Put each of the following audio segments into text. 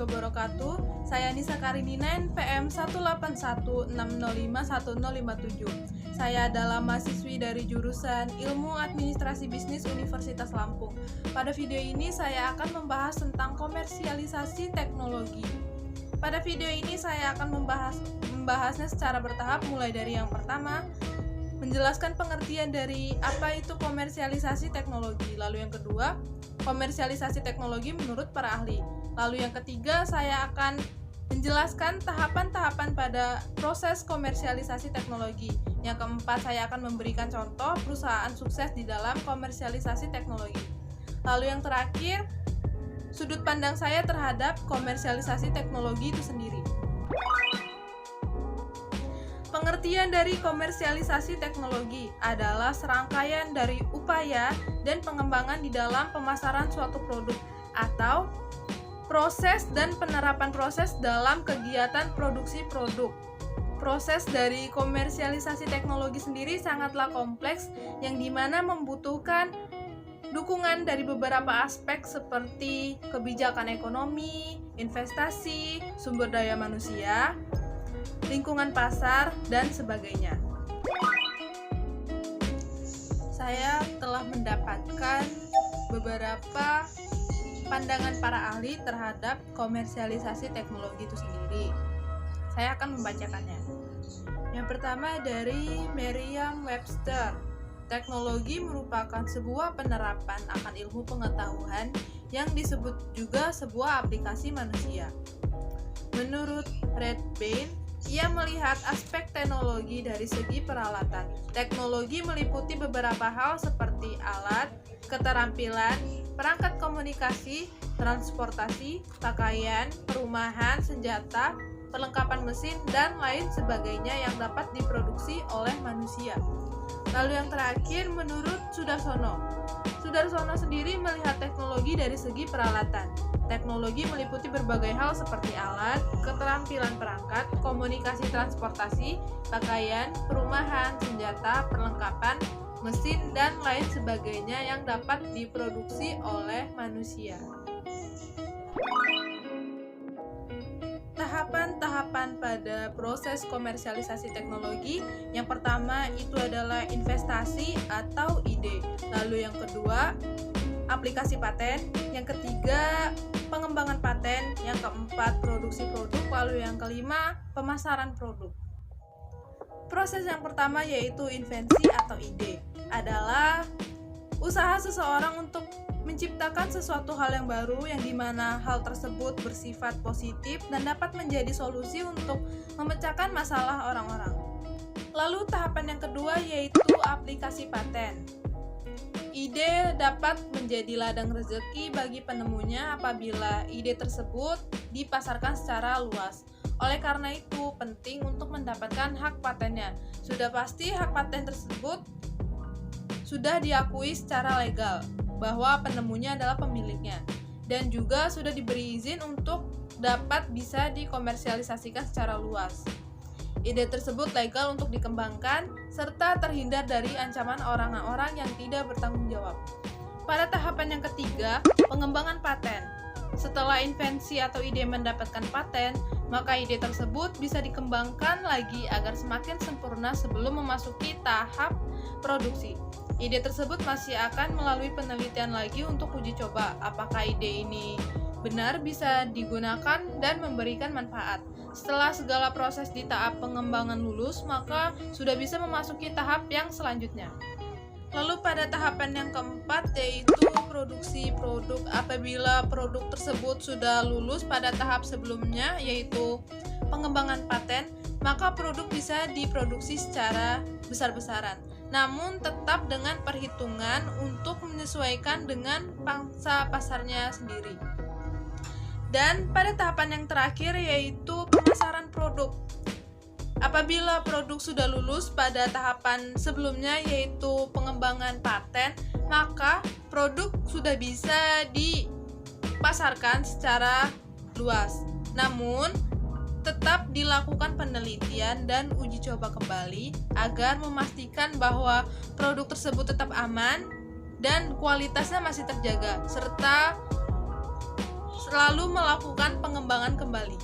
wabarakatuh. Saya Nisa Karininen, PM 18160511057. Saya adalah mahasiswi dari jurusan Ilmu Administrasi Bisnis Universitas Lampung. Pada video ini saya akan membahas tentang komersialisasi teknologi. Pada video ini saya akan membahasnya secara bertahap, mulai dari yang pertama, menjelaskan pengertian dari apa itu komersialisasi teknologi. Lalu yang kedua, komersialisasi teknologi menurut para ahli. Lalu yang ketiga, saya akan menjelaskan tahapan-tahapan pada proses komersialisasi teknologi. Yang keempat, saya akan memberikan contoh perusahaan sukses di dalam komersialisasi teknologi. Lalu yang terakhir, sudut pandang saya terhadap komersialisasi teknologi itu sendiri. Pengertian dari komersialisasi teknologi adalah serangkaian dari upaya dan pengembangan di dalam pemasaran suatu produk atau proses dan penerapan proses dalam kegiatan produksi produk. Proses dari komersialisasi teknologi sendiri sangatlah kompleks, yang dimana membutuhkan dukungan dari beberapa aspek seperti kebijakan ekonomi, investasi, sumber daya manusia, lingkungan pasar, dan sebagainya. Saya telah mendapatkan beberapa pandangan para ahli terhadap komersialisasi teknologi itu sendiri. Saya akan membacakannya. Yang pertama dari Merriam-Webster. Teknologi merupakan sebuah penerapan akan ilmu pengetahuan yang disebut juga sebuah aplikasi manusia. Menurut Redbain, ia melihat aspek teknologi dari segi peralatan. Teknologi meliputi beberapa hal seperti alat, keterampilan, perangkat komunikasi, transportasi, pakaian, perumahan, senjata, perlengkapan mesin, dan lain sebagainya yang dapat diproduksi oleh manusia. Lalu yang terakhir, menurut Sudarsono. Sudarsono sendiri melihat teknologi dari segi peralatan. Teknologi meliputi berbagai hal seperti alat, keterampilan perangkat, komunikasi transportasi, pakaian, perumahan, senjata, perlengkapan, mesin, dan lain sebagainya yang dapat diproduksi oleh manusia. Tahapan-tahapan pada proses komersialisasi teknologi. Yang pertama itu adalah investasi atau ide. Lalu yang kedua, aplikasi paten. Yang ketiga, pengembangan paten. Yang keempat, produksi produk. Lalu yang kelima, pemasaran produk. Proses yang pertama yaitu invensi atau ide. Adalah usaha seseorang untuk menciptakan sesuatu hal yang baru, yang dimana hal tersebut bersifat positif dan dapat menjadi solusi untuk memecahkan masalah orang-orang. Lalu tahapan yang kedua yaitu aplikasi paten. Ide dapat menjadi ladang rezeki bagi penemunya apabila ide tersebut dipasarkan secara luas. Oleh karena itu, penting untuk mendapatkan hak patennya. Sudah pasti hak paten tersebut sudah diakui secara legal bahwa penemunya adalah pemiliknya, dan juga sudah diberi izin untuk dapat bisa dikomersialisasikan secara luas. Ide tersebut legal untuk dikembangkan serta terhindar dari ancaman orang-orang yang tidak bertanggung jawab. Pada tahapan yang ketiga, pengembangan paten. Setelah invensi atau ide mendapatkan paten, maka ide tersebut bisa dikembangkan lagi agar semakin sempurna sebelum memasuki tahap produksi. Ide tersebut masih akan melalui penelitian lagi untuk uji coba apakah ide ini benar bisa digunakan dan memberikan manfaat. Setelah segala proses di tahap pengembangan lulus, maka sudah bisa memasuki tahap yang selanjutnya. Lalu pada tahapan yang keempat yaitu produksi produk. Apabila produk tersebut sudah lulus pada tahap sebelumnya yaitu pengembangan paten, maka produk bisa diproduksi secara besar-besaran, namun tetap dengan perhitungan untuk menyesuaikan dengan pangsa pasarnya sendiri. Dan pada tahapan yang terakhir yaitu pemasaran produk. Apabila produk sudah lulus pada tahapan sebelumnya yaitu pengembangan paten, maka produk sudah bisa dipasarkan secara luas. Namun, tetap dilakukan penelitian dan uji coba kembali agar memastikan bahwa produk tersebut tetap aman dan kualitasnya masih terjaga, serta selalu melakukan pengembangan kembali.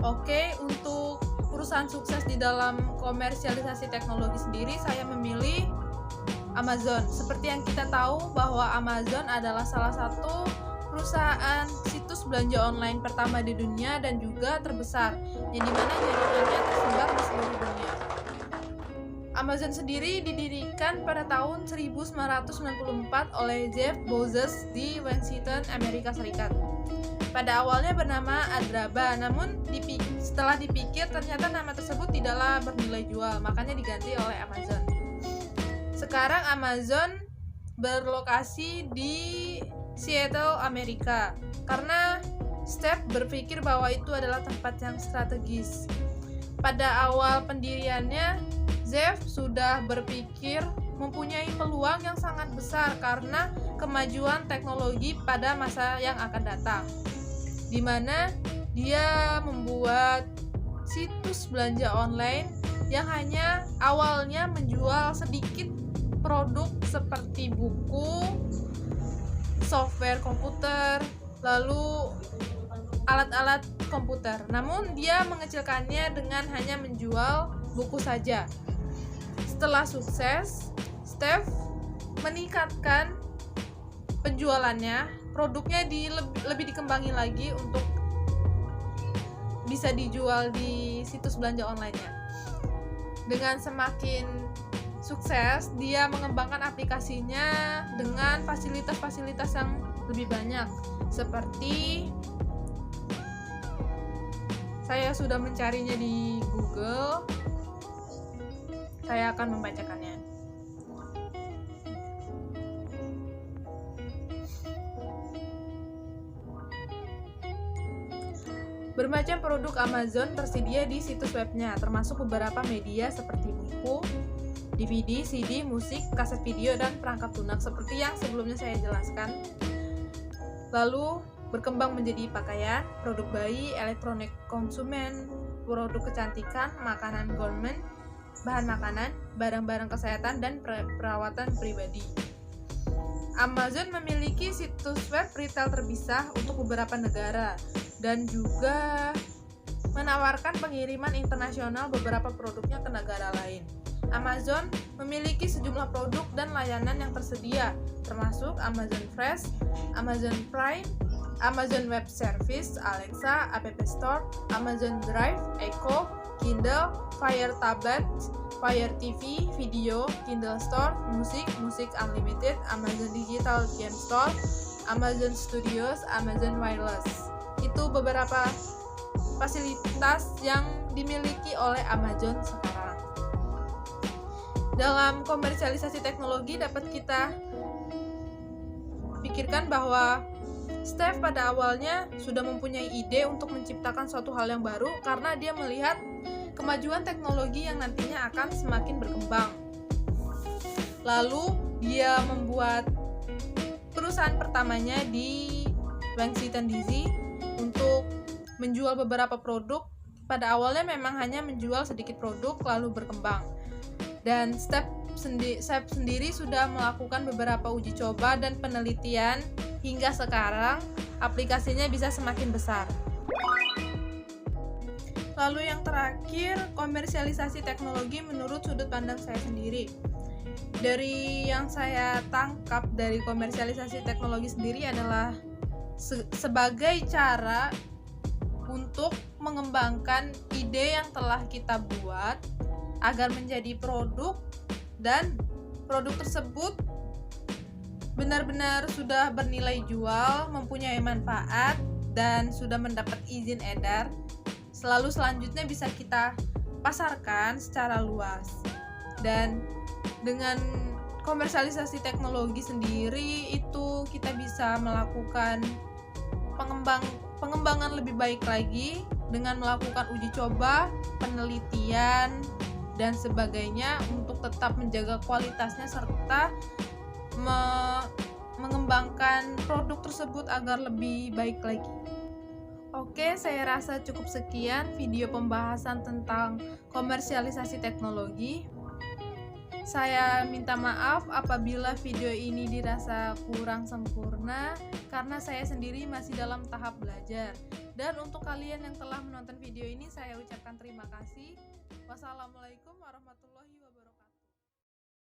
Oke, untuk perusahaan sukses di dalam komersialisasi teknologi sendiri, saya memilih Amazon. Seperti yang kita tahu bahwa Amazon adalah salah satu perusahaan situs belanja online pertama di dunia dan juga terbesar, yang dimana jaringannya tersebar di seluruh dunia. Amazon sendiri didirikan pada tahun 1994 oleh Jeff Bezos di Washington, Amerika Serikat. Pada awalnya bernama Alibaba, namun setelah dipikir ternyata nama tersebut tidaklah bernilai jual, makanya diganti oleh Amazon. Sekarang Amazon berlokasi di Seattle, Amerika, karena Steve berpikir bahwa itu adalah tempat yang strategis. Pada awal pendiriannya, Jeff sudah berpikir mempunyai peluang yang sangat besar karena kemajuan teknologi pada masa yang akan datang, di mana dia membuat situs belanja online yang hanya awalnya menjual sedikit produk seperti buku, software komputer, lalu alat-alat komputer. Namun dia mengecilkannya dengan hanya menjual buku saja. Setelah sukses, Steve meningkatkan penjualannya, produknya lebih dikembangin lagi untuk bisa dijual di situs belanja online-nya. Dengan semakin sukses, dia mengembangkan aplikasinya dengan fasilitas-fasilitas yang lebih banyak. Seperti saya sudah mencarinya di Google, saya akan membacakannya. Bermacam produk Amazon tersedia di situs webnya, termasuk beberapa media seperti buku, DVD, CD, musik, kaset video, dan perangkat lunak seperti yang sebelumnya saya jelaskan. Lalu berkembang menjadi pakaian, produk bayi, elektronik konsumen, produk kecantikan, makanan gourmet, bahan makanan, barang-barang kesehatan, dan perawatan pribadi. Amazon memiliki situs web retail terpisah untuk beberapa negara dan juga menawarkan pengiriman internasional beberapa produknya ke negara lain. Amazon memiliki sejumlah produk dan layanan yang tersedia, termasuk Amazon Fresh, Amazon Prime, Amazon Web Service, Alexa, App Store, Amazon Drive, Echo, Kindle, Fire Tablet, Fire TV, Video, Kindle Store, Musik Unlimited, Amazon Digital Game Store, Amazon Studios, Amazon Wireless. Itu beberapa fasilitas yang dimiliki oleh Amazon sekarang. Dalam komersialisasi teknologi dapat kita pikirkan bahwa Steve pada awalnya sudah mempunyai ide untuk menciptakan suatu hal yang baru karena dia melihat kemajuan teknologi yang nantinya akan semakin berkembang. Lalu dia membuat perusahaan pertamanya di Washington DC untuk menjual beberapa produk. Pada awalnya memang hanya menjual sedikit produk lalu berkembang. Dan Steve sendiri sudah melakukan beberapa uji coba dan penelitian hingga sekarang aplikasinya bisa semakin besar. Lalu yang terakhir, komersialisasi teknologi menurut sudut pandang saya sendiri. Dari yang saya tangkap dari komersialisasi teknologi sendiri adalah sebagai cara untuk mengembangkan ide yang telah kita buat agar menjadi produk, dan produk tersebut benar-benar sudah bernilai jual, mempunyai manfaat, dan sudah mendapat izin edar. Selalu selanjutnya bisa kita pasarkan secara luas. Dan dengan komersialisasi teknologi sendiri itu kita bisa melakukan pengembangan lebih baik lagi dengan melakukan uji coba, penelitian, dan sebagainya untuk tetap menjaga kualitasnya serta mengembangkan produk tersebut agar lebih baik lagi. Oke, saya rasa cukup sekian video pembahasan tentang komersialisasi teknologi. Saya minta maaf apabila video ini dirasa kurang sempurna karena saya sendiri masih dalam tahap belajar. Dan untuk kalian yang telah menonton video ini, saya ucapkan terima kasih. Wassalamualaikum warahmatullahi wabarakatuh.